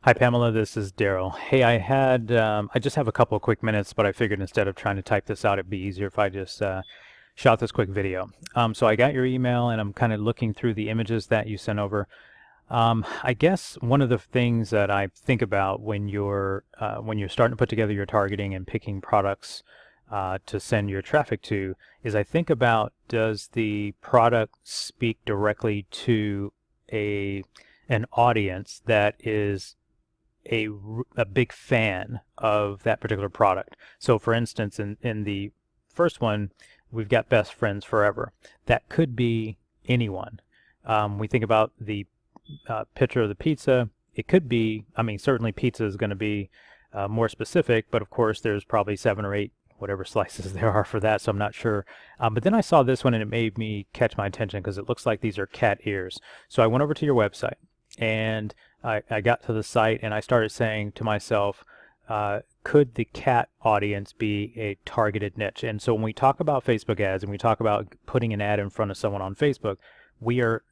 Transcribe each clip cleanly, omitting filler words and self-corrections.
Hi, Pamela. This is Daryl. Hey, I just have a couple of quick minutes, but I figured instead of trying to type this out, it'd be easier if I just shot this quick video. So I got your email, and I'm kind of looking through the images that you sent over. I guess one of the things that I think about when you're starting to put together your targeting and picking products to send your traffic to is I think about, does the product speak directly to a an audience that is a big fan of that particular product. So for instance, in the first one, we've got Best Friends Forever. That could be anyone. We think about the picture of the pizza. It could be, I mean, certainly pizza is going to be more specific, but of course there's probably 7 or 8 whatever slices there are for that, so I'm not sure. But then I saw this one and it made me catch my attention because it looks like these are cat ears. So I went over to your website and I got to the site and I started saying to myself, could the cat audience be a targeted niche? And so when we talk about Facebook ads and we talk about putting an ad in front of someone on Facebook, we are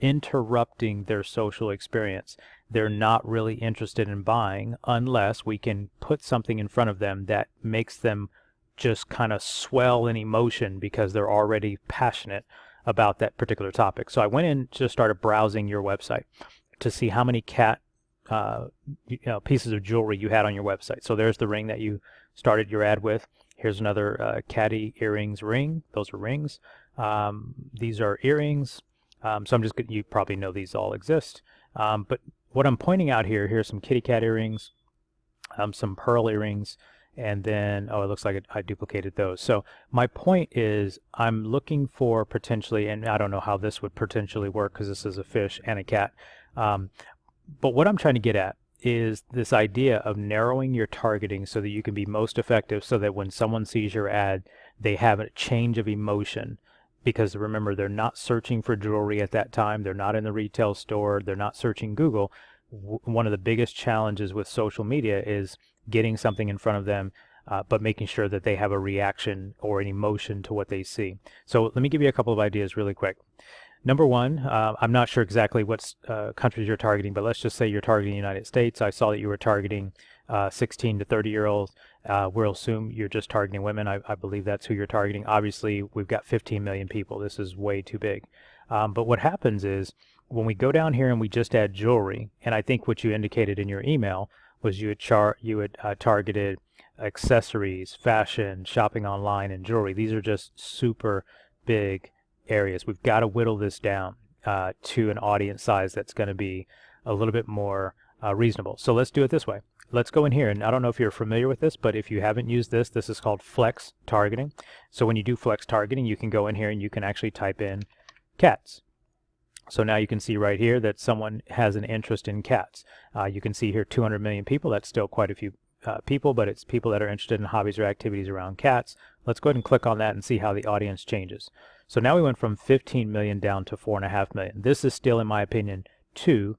interrupting their social experience. They're not really interested in buying unless we can put something in front of them that makes them just kind of swell in emotion because they're already passionate about that particular topic. So I went in, just started browsing your website to see how many cat pieces of jewelry you had on your website. So there's the ring that you started your ad with. Here's another catty earrings ring. Those are rings. These are earrings. So I'm just you probably know these all exist. But what I'm pointing out here, here's some kitty cat earrings, some pearl earrings, and then, oh, it looks like I duplicated those. So my point is I'm looking for potentially, and I don't know how this would potentially work because this is a fish and a cat. But what I'm trying to get at is this idea of narrowing your targeting so that you can be most effective so that when someone sees your ad, they have a change of emotion. Because remember, they're not searching for jewelry at that time. They're not in the retail store. They're not searching Google. One of the biggest challenges with social media is getting something in front of them, but making sure that they have a reaction or an emotion to what they see. So let me give you a couple of ideas really quick. Number one, I'm not sure exactly what countries you're targeting, but let's just say you're targeting the United States. I saw that you were targeting 16 to 30-year-olds. We'll assume you're just targeting women. I believe that's who you're targeting. Obviously, we've got 15 million people. This is way too big. But what happens is when we go down here and we just add jewelry, and I think what you indicated in your email was you had targeted accessories, fashion, shopping online, and jewelry. These are just super big areas. We've got to whittle this down to an audience size that's going to be a little bit more reasonable. So let's do it this way. Let's go in here, and I don't know if you're familiar with this, but if you haven't used this, this is called flex targeting. So when you do flex targeting, you can go in here and you can actually type in cats. So now you can see right here that someone has an interest in cats. You can see here 200 million people. That's still quite a few people, but it's people that are interested in hobbies or activities around cats. Let's go ahead and click on that and see how the audience changes. So now we went from 15 million down to 4.5 million. This is still, in my opinion, too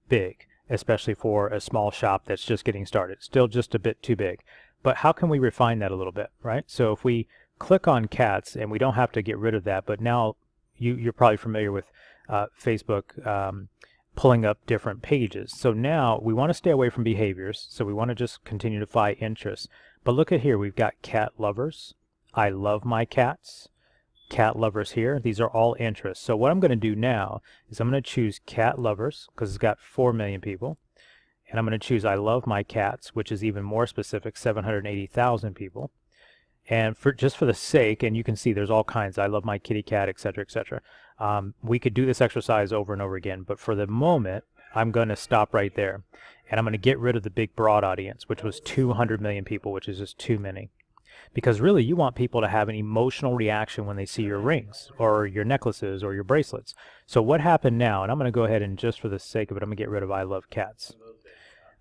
big, especially for a small shop that's just getting started. Still just a bit too big. But how can we refine that a little bit, right? So if we click on cats, and we don't have to get rid of that, but now you're probably familiar with Facebook pulling up different pages. So now we want to stay away from behaviors, so we want to just continue to find interests. But look at here, we've got cat lovers, I love my cats, cat lovers here. These are all interests. So what I'm going to do now is I'm going to choose cat lovers because it's got 4 million people. And I'm going to choose I love my cats, which is even more specific, 780,000 people. And just for the sake, and you can see there's all kinds, I love my kitty cat, etc., etc. We could do this exercise over and over again, but for the moment, I'm going to stop right there. And I'm going to get rid of the big broad audience, which was 200 million people, which is just too many. Because really, you want people to have an emotional reaction when they see your rings or your necklaces or your bracelets. So what happened now, and I'm going to go ahead and just for the sake of it, I'm going to get rid of I love cats.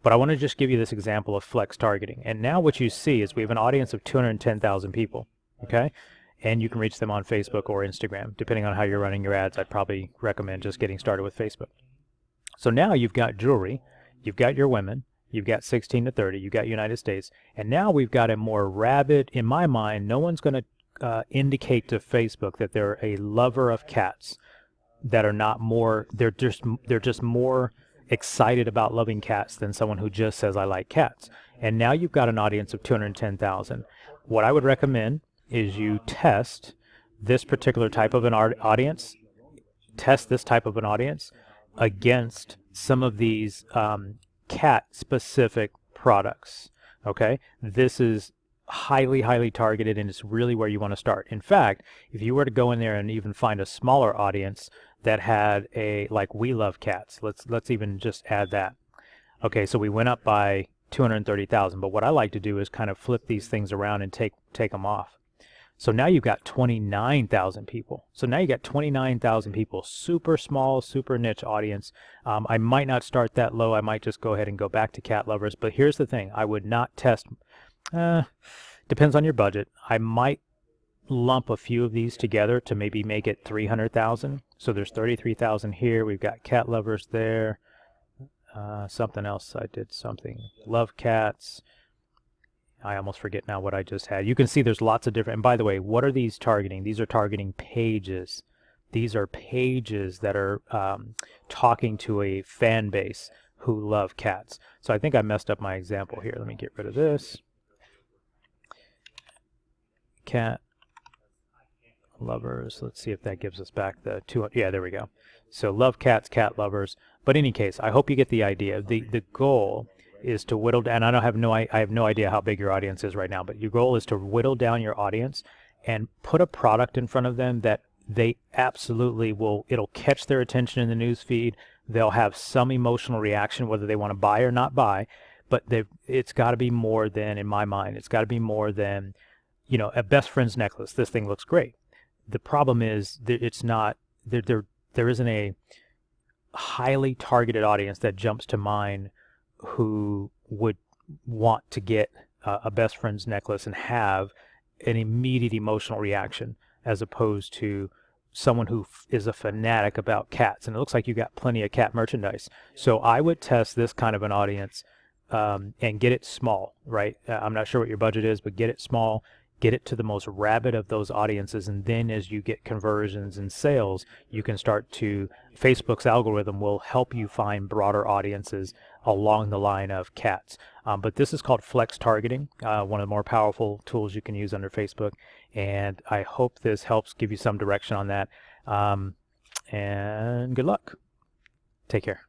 But I want to just give you this example of flex targeting. And now what you see is we have an audience of 210,000 people, okay? And you can reach them on Facebook or Instagram. Depending on how you're running your ads, I'd probably recommend just getting started with Facebook. So now you've got jewelry, you've got your women, you've got 16 to 30, you've got United States, and now we've got a more rabid, in my mind, no one's going to indicate to Facebook that they're a lover of cats that are not more, they're just more excited about loving cats than someone who just says, I like cats. And now you've got an audience of 210,000. What I would recommend is you test this particular type of an audience, test this type of an audience against some of these cat-specific products. Okay, this is highly targeted, and it's really where you want to start. In fact, if you were to go in there and even find a smaller audience that had a, like, we love cats, let's even just add that. Okay, so we went up by 230,000, but what I like to do is kind of flip these things around and take them off. So now you've got 29,000 people. So now you got 29,000 people, super small, super niche audience. I might not start that low. I might just go ahead and go back to cat lovers. But here's the thing. I would not test, depends on your budget. I might lump a few of these together to maybe make it 300,000. So there's 33,000 here. We've got cat lovers there. Something else. I did something. Love cats. I almost forget now what I just had. You can see there's lots of different, and by the way, what are these targeting? These are targeting pages. These are pages that are talking to a fan base who love cats. So I think I messed up my example here. Let me get rid of this. Cat lovers. Let's see if that gives us back the 200. Yeah, there we go. So love cats, cat lovers. But in any case, I hope you get the idea. The goal is to whittle down. I have no idea how big your audience is right now, but your goal is to whittle down your audience and put a product in front of them that they absolutely will, it'll catch their attention in the news feed. They'll have some emotional reaction, whether they want to buy or not buy, but it's got to be more than, in my mind, it's got to be more than, you know, a best friend's necklace. This thing looks great. The problem is that it's not, there isn't a highly targeted audience that jumps to mind who would want to get a best friend's necklace and have an immediate emotional reaction, as opposed to someone who is a fanatic about cats. And it looks like you got plenty of cat merchandise. So I would test this kind of an audience and get it small, right? I'm not sure what your budget is, but get it small. Get it to the most rabid of those audiences, and then as you get conversions and sales, you can start to, Facebook's algorithm will help you find broader audiences along the line of cats. But this is called flex targeting, one of the more powerful tools you can use under Facebook, and I hope this helps give you some direction on that. And good luck. Take care.